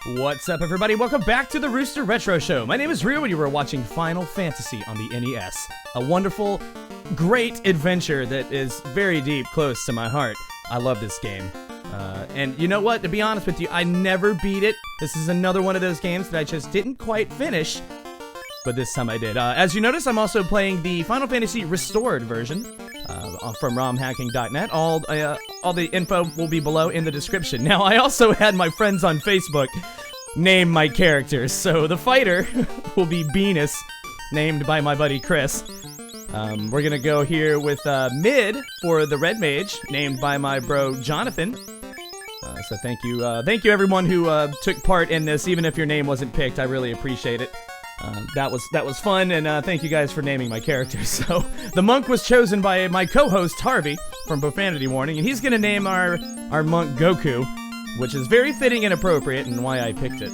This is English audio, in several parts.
What's up, everybody? Welcome back to the Rooster Retro Show. My name is Ryu, and you are watching Final Fantasy on the NES. A wonderful, great adventure that is very deep, close to my heart. I love this game. And you know what? To be honest with you, I never beat it. This is another one of those games that I just didn't quite finish, but this time I did. As you notice, I'm also playing the Final Fantasy Restored version from romhacking.net. All the info will be below in the description. Now, I also had my friends on Facebook name my characters. So the fighter will be Venus, named by my buddy Chris. We're gonna go here with Mid for the Red Mage, named by my bro Jonathan. So thank you everyone who took part in this, even if your name wasn't picked. I really appreciate it. That was fun, and thank you guys for naming my characters. So the monk was chosen by my co-host Harvey from Profanity Warning, and he's gonna name our monk Goku, which is very fitting and appropriate, and why I picked it.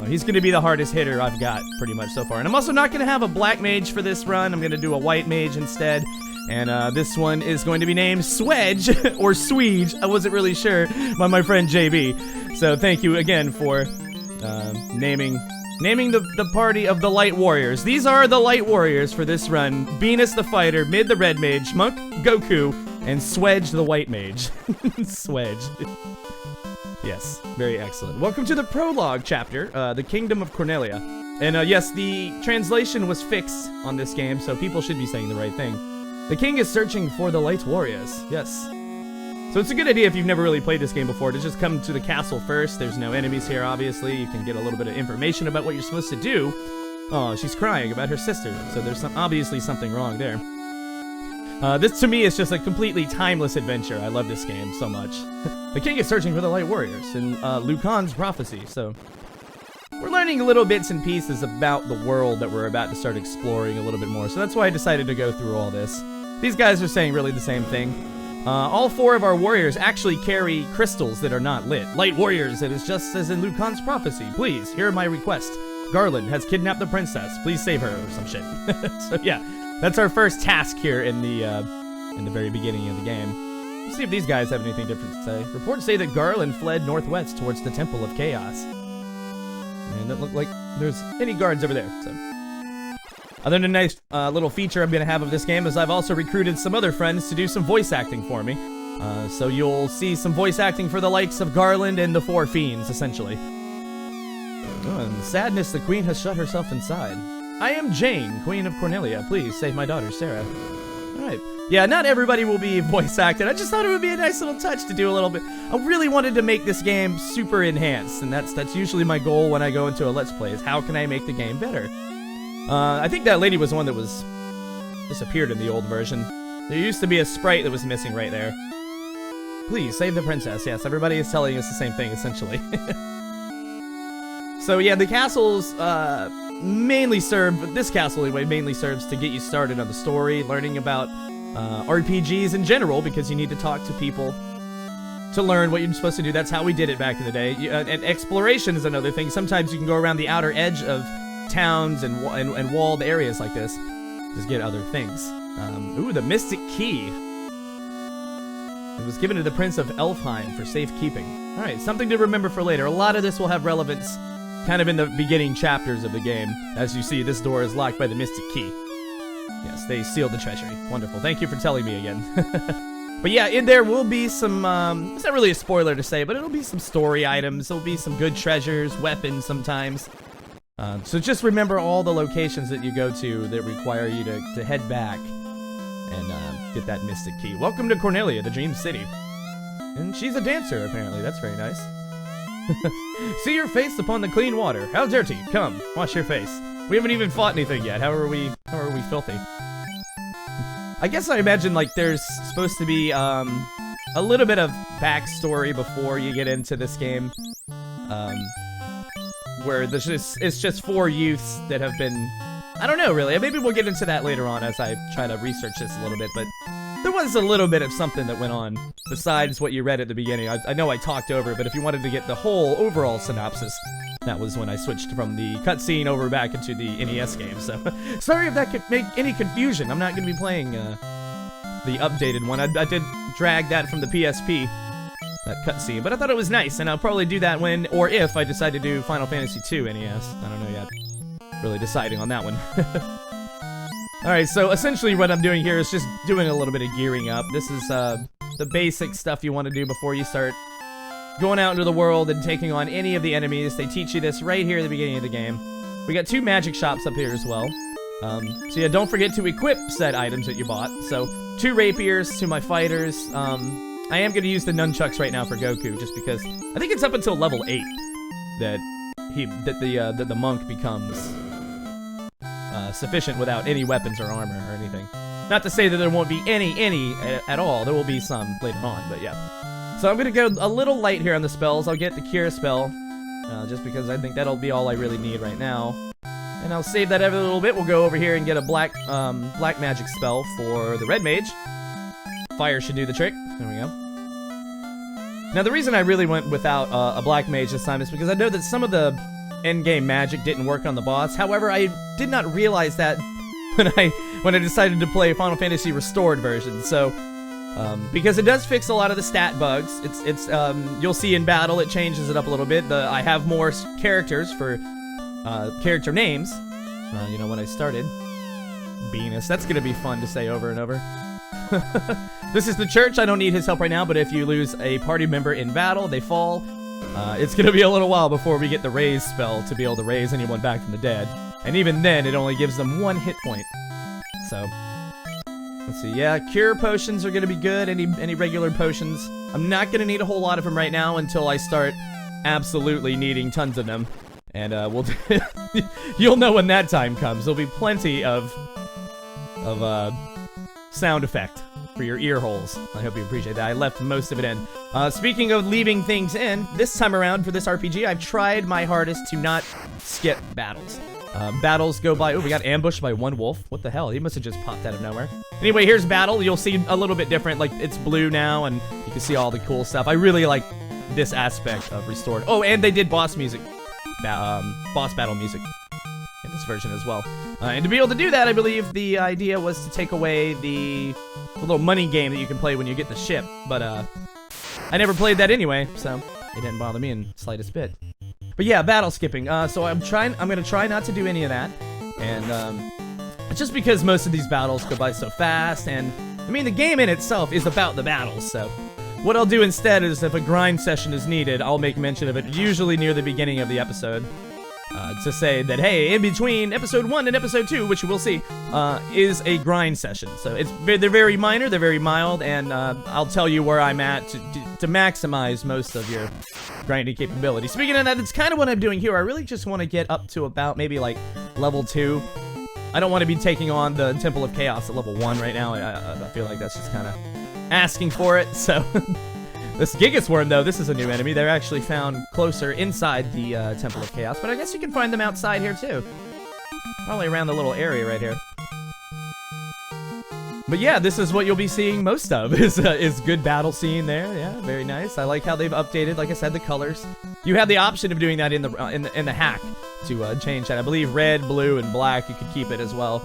He's gonna be the hardest hitter I've got pretty much so far, and I'm also not gonna have a black mage for this run. I'm gonna do a white mage instead, and this one is going to be named Swedge or Sweege. I wasn't really sure, by my friend JB. So thank you again for naming the party of the Light Warriors. These are the Light Warriors for this run. Venus the Fighter, Mid the Red Mage, Monk Goku, and Swedge the White Mage. Swedge. Yes, very excellent. Welcome to the prologue chapter, the Kingdom of Cornelia. And yes, the translation was fixed on this game, so people should be saying the right thing. The king is searching for the Light Warriors. Yes. So it's a good idea if you've never really played this game before to just come to the castle first. There's no enemies here, obviously. You can get a little bit of information about what you're supposed to do. Oh, she's crying about her sister, so there's obviously something wrong there. This, to me, is just a completely timeless adventure. I love this game so much. The king is searching for the Light Warriors in Lucan's prophecy, so we're learning little bits and pieces about the world that we're about to start exploring a little bit more, so that's why I decided to go through all this. These guys are saying really the same thing. All four of our warriors actually carry crystals that are not lit. Light Warriors, it is just as in Lucan's prophecy. Please, hear my request. Garland has kidnapped the princess. Please save her, or some shit. So yeah, that's our first task here in the very beginning of the game. Let's see if these guys have anything different to say. Reports say that Garland fled northwest towards the Temple of Chaos. And it doesn't look like there's any guards over there, so. Other than a nice little feature I'm going to have of this game is I've also recruited some other friends to do some voice acting for me. So you'll see some voice acting for the likes of Garland and the Four Fiends, essentially. Oh, and sadness, the queen has shut herself inside. I am Jane, Queen of Cornelia. Please save my daughter, Sarah. Alright. Yeah, not everybody will be voice acted. I just thought it would be a nice little touch to do a little bit. I really wanted to make this game super enhanced, and that's usually my goal when I go into a Let's Play, is how can I make the game better? I think that lady was the one that was disappeared in the old version. There used to be a sprite that was missing right there. Please, save the princess. Yes, everybody is telling us the same thing, essentially. So yeah, the castles mainly serve, this castle anyway, mainly serves to get you started on the story, learning about RPGs in general, because you need to talk to people to learn what you're supposed to do. That's how we did it back in the day. And exploration is another thing. Sometimes you can go around the outer edge of towns and walled areas like this, just get other things. Ooh, the Mystic Key. It was given to the Prince of Elfheim for safekeeping. Alright, something to remember for later. A lot of this will have relevance kind of in the beginning chapters of the game. As you see, this door is locked by the Mystic Key. Yes, they sealed the treasury. Wonderful. Thank you for telling me again. But yeah, there will be some, it's not really a spoiler to say, but it'll be some story items. There'll be some good treasures, weapons sometimes. So just remember all the locations that you go to that require you to head back and get that Mystic Key. Welcome to Cornelia, the Dream City. And she's a dancer, apparently. That's very nice. See your face upon the clean water. How dirty. Come, wash your face. We haven't even fought anything yet. How are we filthy? I guess I imagine, like, there's supposed to be a little bit of backstory before you get into this game. Where it's just four youths that have been, I don't know really, maybe we'll get into that later on as I try to research this a little bit, but there was a little bit of something that went on besides what you read at the beginning. I know I talked over it, but if you wanted to get the whole overall synopsis, that was when I switched from the cutscene over back into the NES game, so sorry if that could make any confusion. I'm not going to be playing the updated one. I did drag that from the PSP that cutscene. But I thought it was nice, and I'll probably do that when, or if I decide to do Final Fantasy II NES. I don't know yet. Really deciding on that one. Alright, so essentially what I'm doing here is just doing a little bit of gearing up. This is the basic stuff you want to do before you start going out into the world and taking on any of the enemies. They teach you this right here at the beginning of the game. We got 2 magic shops up here as well. So yeah, don't forget to equip said items that you bought. So 2 rapiers to my fighters. I am going to use the nunchucks right now for Goku, just because I think it's up until level 8 that the monk becomes sufficient without any weapons or armor or anything. Not to say that there won't be any at all. There will be some later on, but yeah. So I'm going to go a little light here on the spells. I'll get the cure spell, just because I think that'll be all I really need right now. And I'll save that every little bit. We'll go over here and get a black magic spell for the red mage. Fire should do the trick. There we go. Now the reason I really went without a black mage this time is because I know that some of the endgame magic didn't work on the boss. However, I did not realize that when I decided to play Final Fantasy Restored version. So because it does fix a lot of the stat bugs. It's you'll see in battle it changes it up a little bit. I have more characters for character names. You know, when I started Venus, that's gonna be fun to say over and over. This is the church. I don't need his help right now, but if you lose a party member in battle, they fall. It's gonna be a little while before we get the raise spell to be able to raise anyone back from the dead. And even then, it only gives them 1 hit point. So, let's see. Yeah, cure potions are gonna be good. Any regular potions. I'm not gonna need a whole lot of them right now until I start absolutely needing tons of them. And we'll you'll know when that time comes. There'll be plenty of sound effect for your ear holes. I hope you appreciate that. I left most of it in. Speaking of leaving things in, this time around for this RPG, I've tried my hardest to not skip battles. Battles go by... Oh, we got ambushed by one wolf. What the hell? He must have just popped out of nowhere. Anyway, here's battle. You'll see a little bit different. Like, it's blue now, and you can see all the cool stuff. I really like this aspect of Restored. Oh, and they did boss music. Boss battle music in this version as well. And to be able to do that, I believe the idea was to take away the little money game that you can play when you get the ship. But I never played that anyway, so it didn't bother me in the slightest bit. But yeah, battle skipping. So I'm gonna try not to do any of that. And just because most of these battles go by so fast, and I mean the game in itself is about the battles, so what I'll do instead is if a grind session is needed, I'll make mention of it, usually near the beginning of the episode. To say that, hey, in between episode 1 and episode 2, which you will see, is a grind session. So they're very minor, they're very mild, and I'll tell you where I'm at to maximize most of your grinding capability. Speaking of that, that's kind of what I'm doing here. I really just want to get up to about maybe like level 2. I don't want to be taking on the Temple of Chaos at level 1 right now. I feel like that's just kind of asking for it, so... This Gigas Worm, though, this is a new enemy. They're actually found closer inside the Temple of Chaos, but I guess you can find them outside here, too. Probably around the little area right here. But yeah, this is what you'll be seeing most of, is good battle scene there. Yeah, very nice. I like how they've updated, like I said, the colors. You have the option of doing that in the hack to change that. I believe red, blue, and black, you could keep it as well.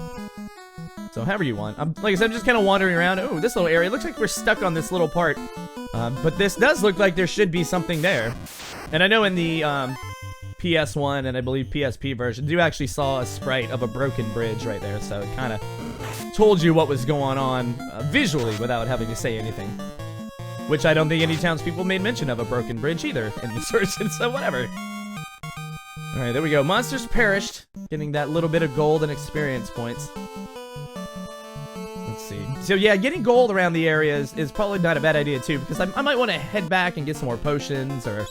So however you want. Like I said, I'm just kind of wandering around. Oh, this little area. It looks like we're stuck on this little part. But this does look like there should be something there. And I know in the PS1 and I believe PSP version, you actually saw a sprite of a broken bridge right there. So it kind of told you what was going on visually without having to say anything. Which I don't think any townspeople made mention of a broken bridge either in this version, so whatever. Alright, there we go. Monsters perished. Getting that little bit of gold and experience points. Let's see. So yeah, getting gold around the area is probably not a bad idea too, because I might want to head back and get some more potions, or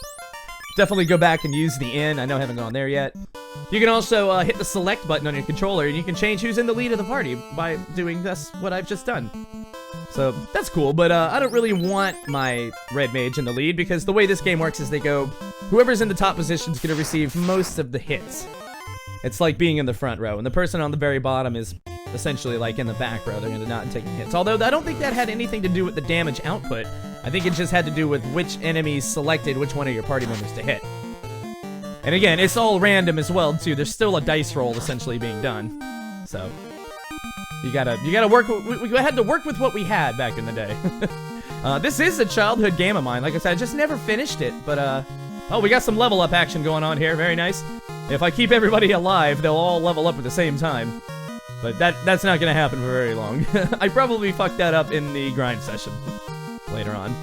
definitely go back and use the inn. I know I haven't gone there yet. You can also hit the select button on your controller, and you can change who's in the lead of the party by doing this, what I've just done. So that's cool, but I don't really want my red mage in the lead, because the way this game works is they go, whoever's in the top position is going to receive most of the hits. It's like being in the front row, and the person on the very bottom is essentially like in the back row. They're going to not take hits. Although I don't think that had anything to do with the damage output. I think it just had to do with which enemies selected which one of your party members to hit. And again, it's all random as well too. There's still a dice roll essentially being done. So you gotta work. We had to work with what we had back in the day. This is a childhood game of mine. Like I said, I just never finished it, but, oh, we got some level up action going on here. Very nice. If I keep everybody alive, they'll all level up at the same time. But that's not gonna happen for very long. I probably fucked that up in the grind session later on.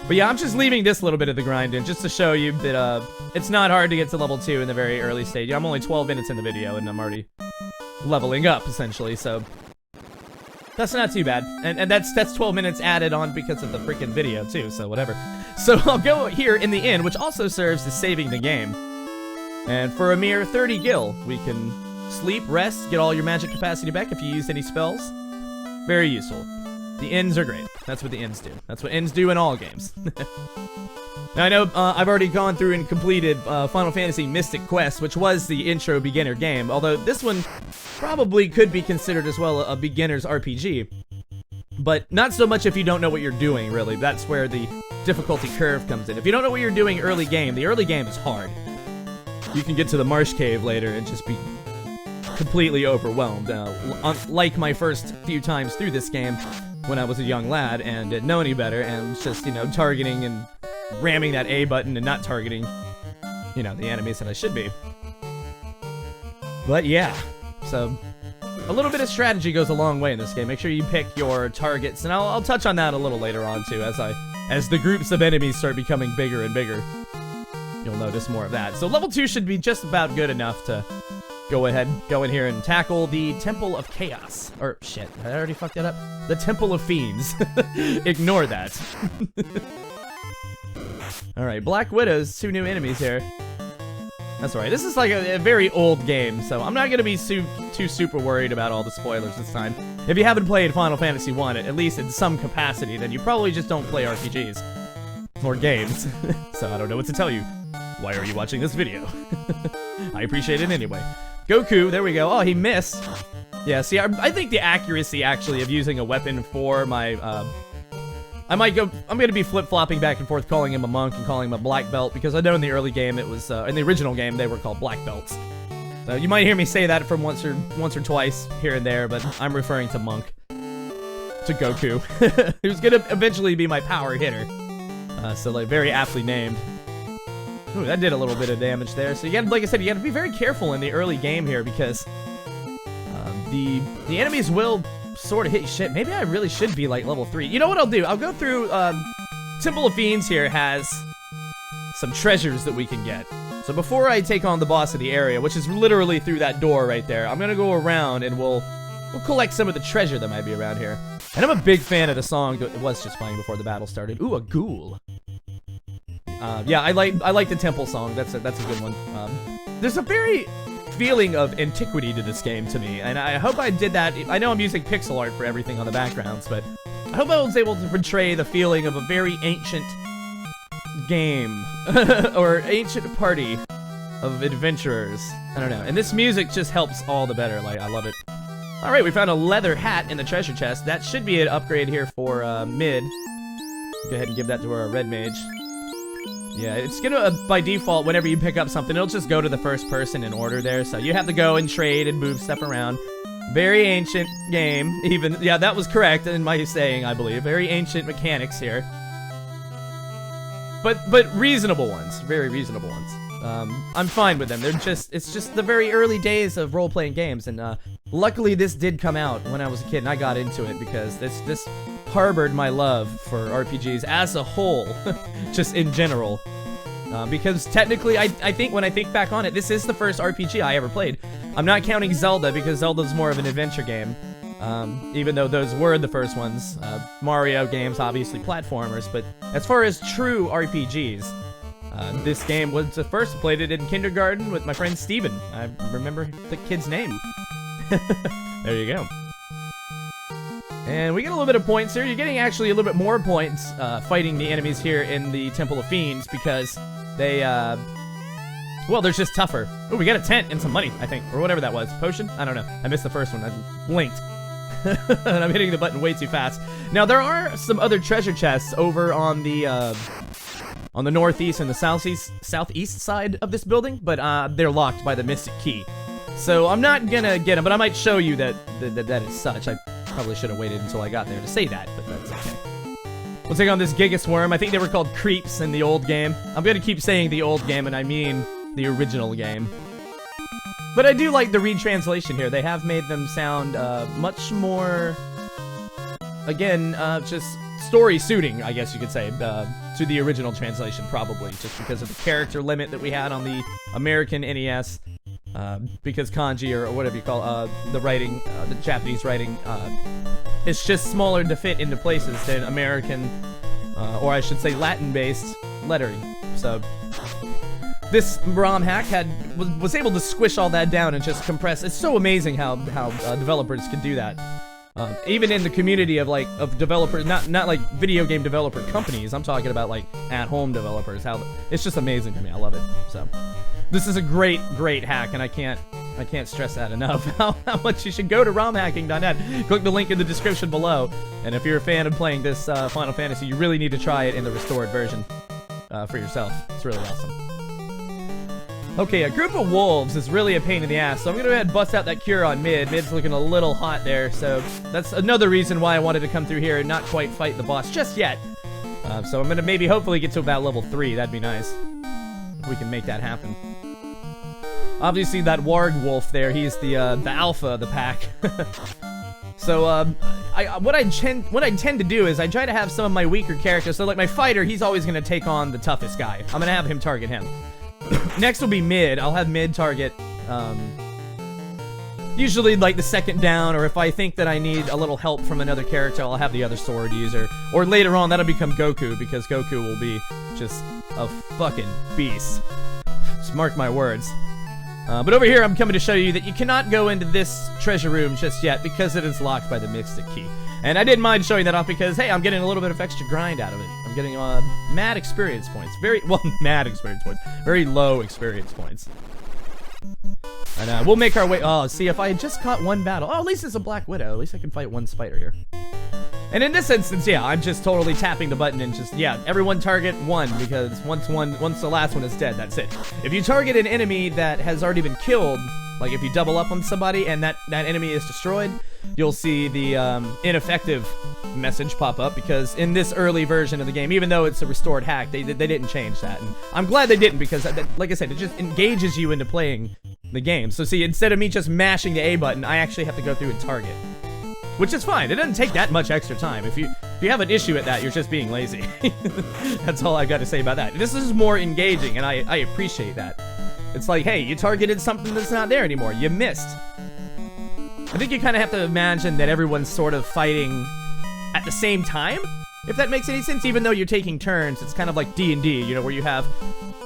But yeah, I'm just leaving this little bit of the grind in just to show you that it's not hard to get to level 2 in the very early stage. I'm only 12 minutes in the video and I'm already leveling up, essentially, so that's not too bad. And that's 12 minutes added on because of the freaking video, too, so whatever. So I'll go here in the inn, which also serves as saving the game. And for a mere 30 gil, we can sleep, rest, get all your magic capacity back if you used any spells. Very useful. The inns are great. That's what the inns do. That's what inns do in all games. Now, I know I've already gone through and completed Final Fantasy Mystic Quest, which was the intro beginner game, although this one probably could be considered as well a beginner's RPG. But not so much if you don't know what you're doing, really. That's where the difficulty curve comes in. If you don't know what you're doing early game, the early game is hard. You can get to the Marsh Cave later and just be completely overwhelmed. Like my first few times through this game when I was a young lad and didn't know any better and was just, you know, targeting and ramming that A button and not targeting, you know, the enemies that I should be. But yeah, so a little bit of strategy goes a long way in this game. Make sure you pick your targets, and I'll touch on that a little later on too as the groups of enemies start becoming bigger and bigger. You'll notice more of that. So level 2 should be just about good enough to go in here and tackle the Temple of Chaos. Or, shit, I already fucked that up? The Temple of Fiends. Ignore that. Alright, Black Widows, 2 new enemies here. That's alright. This is like a very old game, so I'm not going to be too super worried about all the spoilers this time. If you haven't played Final Fantasy 1, at least in some capacity, then you probably just don't play RPGs. Or games. So I don't know what to tell you. Why are you watching this video? I appreciate it anyway. Goku, there we go. Oh, he missed. Yeah, see, I think the accuracy, actually, of using a weapon for my, I'm gonna be flip-flopping back and forth calling him a monk and calling him a black belt, because I know in the early game it was, in the original game, they were called black belts. So you might hear me say that from once or twice here and there, but I'm referring to monk. To Goku. Who's gonna eventually be my power hitter. So, like, very aptly named. Ooh, that did a little bit of damage there. So you gotta, like I said, you gotta be very careful in the early game here because the enemies will sort of hit you. Shit, maybe I really should be like level 3. You know what I'll do? I'll go through, Temple of Fiends here has some treasures that we can get. So before I take on the boss of the area, which is literally through that door right there, I'm gonna go around and we'll collect some of the treasure that might be around here. And I'm a big fan of the song that was just playing before the battle started. Ooh, a ghoul. Yeah, I like the temple song. That's a good one. There's a very feeling of antiquity to this game to me, and I hope I did that. I know I'm using pixel art for everything on the backgrounds, but I hope I was able to portray the feeling of a very ancient game or ancient party of adventurers. I don't know. And this music just helps all the better. Like, I love it. All right, we found a leather hat in the treasure chest. That should be an upgrade here for mid. Go ahead and give that to our red mage. Yeah, it's gonna, by default, whenever you pick up something, it'll just go to the first person in order there, so you have to go and trade and move stuff around. Very ancient game, even. Yeah, that was correct in my saying, I believe. Very ancient mechanics here. But reasonable ones. Very reasonable ones. I'm fine with them. It's just the very early days of role-playing games, and luckily this did come out when I was a kid, and I got into it because this harbored my love for RPGs as a whole, just in general. Because technically, I think when I think back on it, this is the first RPG I ever played. I'm not counting Zelda, because Zelda's more of an adventure game. Even though those were the first ones. Mario games, obviously platformers, but as far as true RPGs, this game was the first. I played it in kindergarten with my friend Steven. I remember the kid's name. There you go. And we get a little bit of points here. You're getting actually a little bit more points fighting the enemies here in the Temple of Fiends because they, well, they're just tougher. Oh, we got a tent and some money, I think, or whatever that was. Potion? I don't know. I missed the first one. I blinked. And I'm hitting the button way too fast. Now, there are some other treasure chests over on the northeast and the southeast side of this building, but they're locked by the Mystic Key. So I'm not gonna get them, but I might show you that is such. I probably should have waited until I got there to say that, but that's okay. We'll take on this Gigas Worm. I think they were called creeps in the old game. I'm gonna keep saying the old game, and I mean the original game. But I do like the retranslation here. They have made them sound much more, again, just story suiting, I guess you could say, to the original translation, probably, just because of the character limit that we had on the American NES. Because kanji, or whatever you call the writing, the Japanese writing, it's just smaller to fit into places than American, or I should say Latin-based lettering. So this ROM hack was able to squish all that down and just compress. It's so amazing how developers can do that. Even in the community of developers, not like video game developer companies. I'm talking about like at-home developers. How it's just amazing to me. I love it. So this is a great hack, and I can't stress that enough. How much you should go to romhacking.net. Click the link in the description below. And if you're a fan of playing this Final Fantasy, you really need to try it in the restored version for yourself. It's really awesome. Okay, a group of wolves is really a pain in the ass, so I'm gonna go ahead and bust out that cure on mid. Mid's looking a little hot there, so that's another reason why I wanted to come through here and not quite fight the boss just yet. So I'm gonna maybe hopefully get to about level 3. That'd be nice. If we can make that happen. Obviously, that warg wolf there, he's the alpha of the pack. So, what I tend to do is I try to have some of my weaker characters. So, like my fighter, he's always gonna take on the toughest guy. I'm gonna have him target him. Next will be mid. I'll have mid target, usually like the second down, or if I think that I need a little help from another character, I'll have the other sword user. Or later on, that'll become Goku, because Goku will be just a fucking beast. Just mark my words. But over here, I'm coming to show you that you cannot go into this treasure room just yet because it is locked by the Mystic Key. And I didn't mind showing that off because, hey, I'm getting a little bit of extra grind out of it. I'm getting mad experience points. Mad experience points. Very low experience points. And we'll make our way. Oh, see, if I had just caught one battle. Oh, at least it's a Black Widow. At least I can fight one spider here. And in this instance, yeah, I'm just totally tapping the button and just, yeah, everyone target one, because once the last one is dead, that's it. If you target an enemy that has already been killed, like if you double up on somebody and that enemy is destroyed, you'll see the ineffective message pop up, because in this early version of the game, even though it's a restored hack, they didn't change that. And I'm glad they didn't, because, like I said, it just engages you into playing the game. So see, instead of me just mashing the A button, I actually have to go through and target. Which is fine. It doesn't take that much extra time. If you have an issue with that, you're just being lazy. That's all I've got to say about that. This is more engaging, and I appreciate that. It's like, hey, you targeted something that's not there anymore. You missed. I think you kind of have to imagine that everyone's sort of fighting at the same time, if that makes any sense. Even though you're taking turns, it's kind of like D&D, you know, where you have,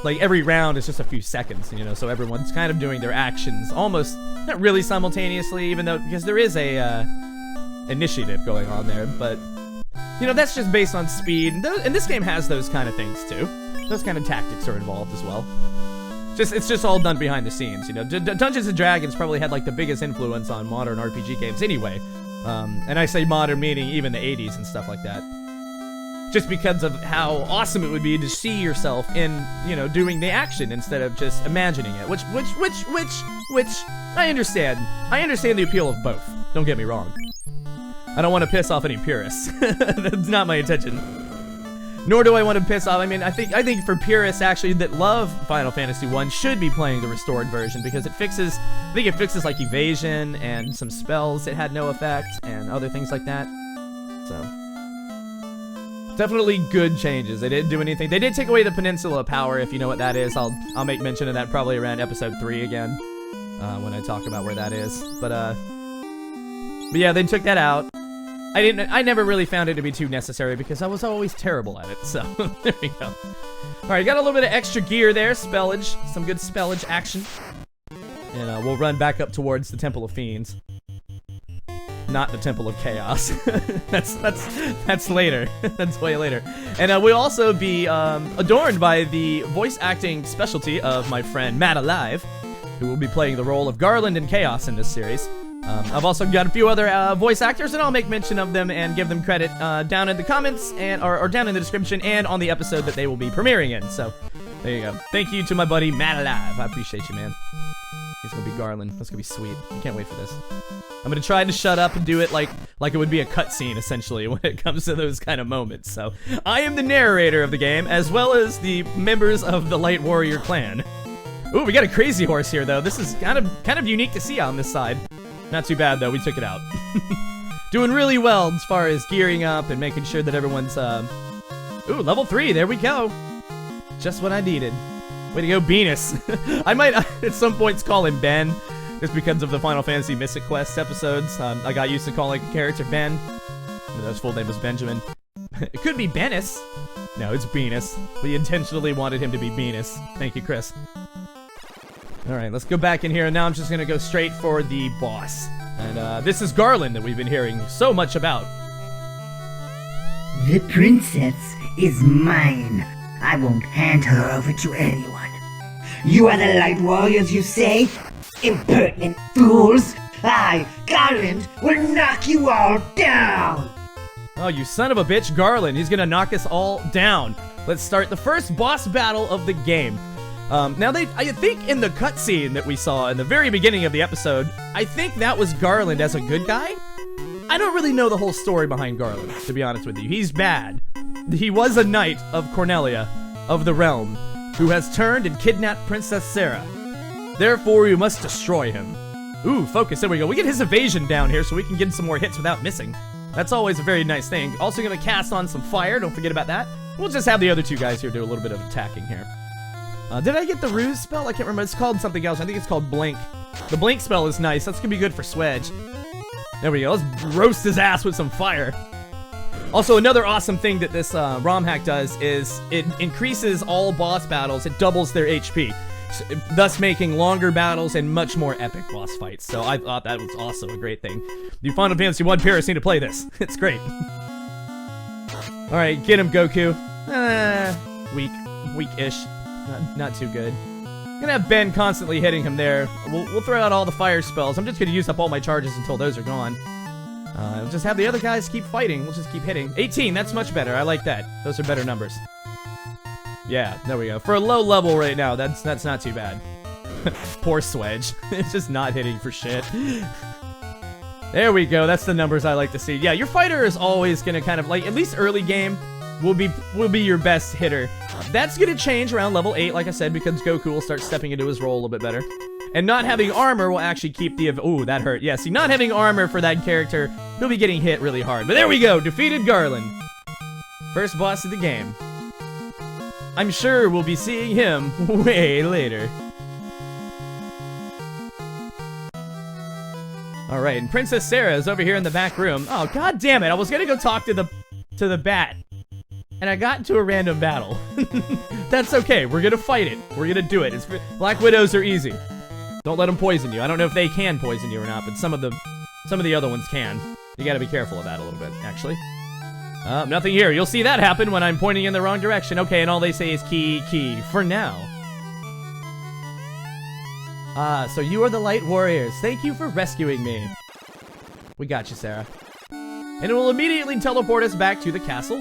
like, every round is just a few seconds, you know, so everyone's kind of doing their actions almost, not really simultaneously, even though, because there is a, initiative going on there, but you know, that's just based on speed, and this game has those kind of things too. Those kind of tactics are involved as well. It's just all done behind the scenes, you know. Dungeons and Dragons probably had like the biggest influence on modern RPG games anyway, and I say modern meaning even the 80s and stuff like that, just because of how awesome it would be to see yourself in, you know, doing the action instead of just imagining it, which I understand. I understand the appeal of both, don't get me wrong. I don't want to piss off any purists. That's not my intention. Nor do I want to piss off. I mean, I think for purists actually that love Final Fantasy 1 should be playing the restored version, because it fixes, I think it fixes like evasion and some spells that had no effect and other things like that. So definitely good changes. They didn't do anything. They did take away the Peninsula power, if you know what that is. I'll make mention of that probably around episode 3 again, when I talk about where that is. But yeah, they took that out. I never really found it to be too necessary because I was always terrible at it, so there we go. Alright, got a little bit of extra gear there, spellage, some good spellage action. And we'll run back up towards the Temple of Fiends. Not the Temple of Chaos. that's later. That's way later. And we'll also be adorned by the voice acting specialty of my friend Matt Alive, who will be playing the role of Garland and Chaos in this series. I've also got a few other voice actors, and I'll make mention of them and give them credit down in the comments and or down in the description and on the episode that they will be premiering in. So there you go. Thank you to my buddy Matt Alive. I appreciate you, man. It's gonna be Garland. That's gonna be sweet. I can't wait for this. I'm gonna try to shut up and do it like it would be a cutscene, essentially, when it comes to those kind of moments. So, I am the narrator of the game, as well as the members of the Light Warrior clan. Ooh, we got a crazy horse here, though. This is kind of unique to see on this side. Not too bad, though. We took it out. Doing really well as far as gearing up and making sure that everyone's, Ooh, level 3. There we go. Just what I needed. Way to go, Venus. I might, at some points, call him Ben. Just because of the Final Fantasy Mystic Quest episodes. I got used to calling a character Ben. His full name was Benjamin. It could be Benis. No, it's Venus. We intentionally wanted him to be Venus. Thank you, Chris. Alright, let's go back in here, and now I'm just gonna go straight for the boss. And this is Garland that we've been hearing so much about. The princess is mine. I won't hand her over to anyone. You are the Light Warriors, you say? Impertinent fools! I, Garland, will knock you all down! Oh, you son of a bitch, Garland. He's gonna knock us all down. Let's start the first boss battle of the game. Now, I think in the cutscene that we saw in the very beginning of the episode, I think that was Garland as a good guy. I don't really know the whole story behind Garland, to be honest with you. He's bad. He was a knight of Cornelia, of the realm, who has turned and kidnapped Princess Sarah. Therefore, you must destroy him. Ooh, focus, there we go. We get his evasion down here so we can get some more hits without missing. That's always a very nice thing. Also gonna cast on some fire, don't forget about that. We'll just have the other two guys here do a little bit of attacking here. Did I get the ruse spell? I can't remember. It's called something else. I think it's called Blink. The Blink spell is nice. That's gonna be good for Swedge. There we go. Let's roast his ass with some fire. Also, another awesome thing that this ROM hack does is it increases all boss battles. It doubles their HP, thus making longer battles and much more epic boss fights. So I thought that was also a great thing. You Final Fantasy 1 purists need to play this. It's great. Alright, get him, Goku. Weak-ish. Not too good. I'm gonna have Ben constantly hitting him there. We'll throw out all the fire spells. I'm just gonna use up all my charges until those are gone. We'll just have the other guys keep fighting. We'll just keep hitting. 18, that's much better. I like that. Those are better numbers. Yeah, there we go. For a low level right now, that's not too bad. Poor Swedge. It's just not hitting for shit. There we go. That's the numbers I like to see. Yeah, your fighter is always gonna kind of, like, at least early game, will be your best hitter. That's gonna change around level 8, like I said, because Goku will start stepping into his role a little bit better. And not having armor will actually keep the... Ooh, that hurt. Yeah, see, not having armor for that character, he'll be getting hit really hard. But there we go! Defeated Garland. First boss of the game. I'm sure we'll be seeing him way later. Alright, and Princess Sarah is over here in the back room. Oh, god damn it! I was gonna go talk to the bat. And I got into a random battle. That's okay. We're gonna fight it. We're gonna do it. Black Widows are easy. Don't let them poison you. I don't know if they can poison you or not, but some of the other ones can. You gotta be careful of that a little bit, actually. Nothing here. You'll see that happen when I'm pointing in the wrong direction. Okay, and all they say is key, for now. So you are the Light Warriors. Thank you for rescuing me. We got you, Sarah. And it will immediately teleport us back to the castle,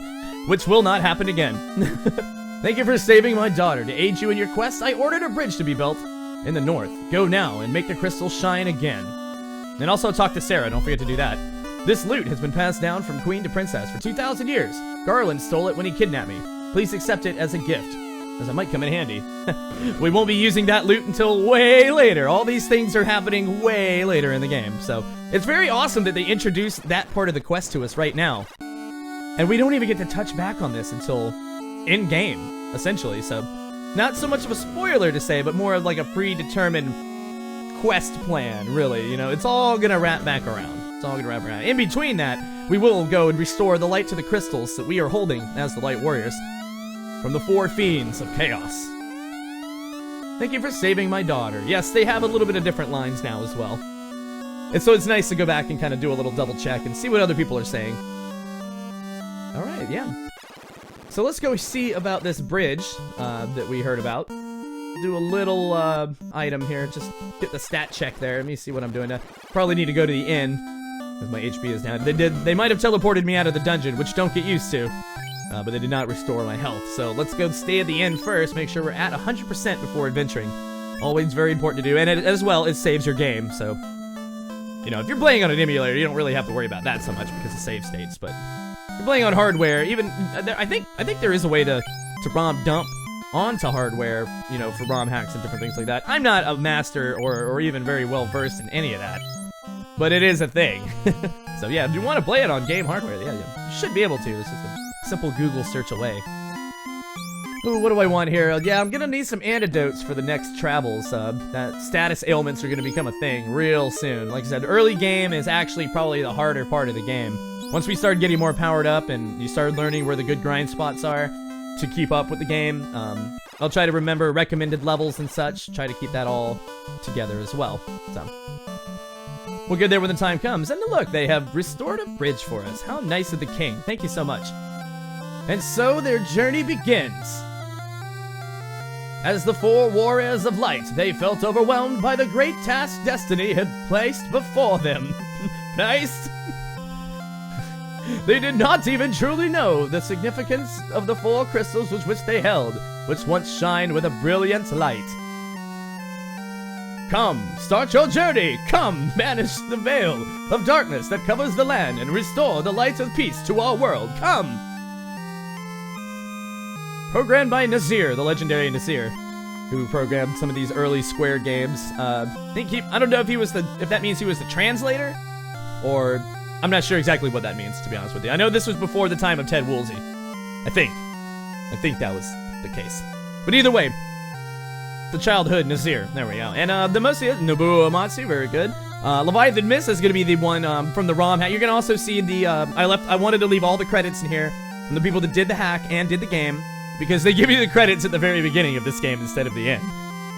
which will not happen again. Thank you for saving my daughter. To aid you in your quest, I ordered a bridge to be built in the north. Go now and make the crystal shine again. And also talk to Sarah, don't forget to do that. This loot has been passed down from queen to princess for 2,000 years. Garland stole it when he kidnapped me. Please accept it as a gift, as it might come in handy. We won't be using that loot until way later. All these things are happening way later in the game, so it's very awesome that they introduced that part of the quest to us right now. And we don't even get to touch back on this until in-game, essentially, so not so much of a spoiler to say, but more of like a predetermined quest plan, really. You know, it's all gonna wrap back around. It's all gonna wrap around. In between that, we will go and restore the light to the crystals that we are holding as the Light Warriors from the 4 fiends of chaos. Thank you for saving my daughter. Yes, they have a little bit of different lines now as well. And so it's nice to go back and kind of do a little double check and see what other people are saying. Alright, yeah. So let's go see about this bridge that we heard about. Do a little item here, just get the stat check there. Let me see what I'm doing now. Probably need to go to the inn, because my HP is down. They might have teleported me out of the dungeon, which don't get used to. But they did not restore my health. So let's go stay at the inn first, make sure we're at 100% before adventuring. Always very important to do, and as well, it saves your game, so... You know, if you're playing on an emulator, you don't really have to worry about that so much because of save states, but... If you're playing on hardware, even... I think there is a way to ROM dump onto hardware, you know, for ROM hacks and different things like that. I'm not a master or even very well versed in any of that, but it is a thing. So yeah, if you want to play it on game hardware, yeah, you should be able to. It's just a simple Google search away. Ooh, what do I want here? Yeah, I'm gonna need some antidotes for the next travels. That status ailments are gonna become a thing real soon. Like I said, early game is actually probably the harder part of the game. Once we start getting more powered up and you start learning where the good grind spots are to keep up with the game, I'll try to remember recommended levels and such. Try to keep that all together as well. So we'll get there when the time comes. And look, they have restored a bridge for us. How nice of the king. Thank you so much. And so their journey begins. As the 4 warriors of light, they felt overwhelmed by the great task destiny had placed before them. Nice! They did not even truly know the significance of the 4 crystals which they held, which once shined with a brilliant light. Come, start your journey! Come, banish the veil of darkness that covers the land and restore the light of peace to our world. Come! Programmed by Nasir, the legendary Nasir, who programmed some of these early Square games. I don't know if that means he was the translator, or I'm not sure exactly what that means, to be honest with you. I know this was before the time of Ted Woolsey. I think that was the case. But either way, the childhood Nasir. There we go. And the most Nobuo Uematsu, very good. Leviathan Miss is going to be the one from the ROM hack. You're going to also see the I wanted to leave all the credits in here from the people that did the hack and did the game, because they give you the credits at the very beginning of this game instead of the end.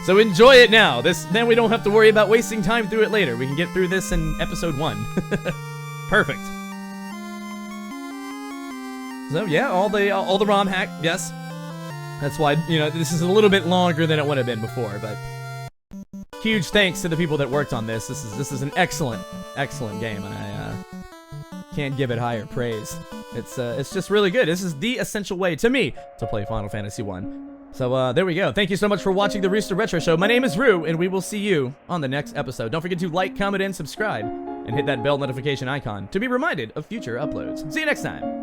So enjoy it now. Then we don't have to worry about wasting time through it later. We can get through this in episode 1. Perfect. So yeah, all the ROM hack, yes. That's why, you know, this is a little bit longer than it would have been before, but huge thanks to the people that worked on this. This is an excellent game, and I can't give it higher praise. It's just really good. This is the essential way, to me, to play Final Fantasy 1. So, there we go. Thank you so much for watching the Rooster Retro Show. My name is Rue, and we will see you on the next episode. Don't forget to like, comment, and subscribe, and hit that bell notification icon to be reminded of future uploads. See you next time.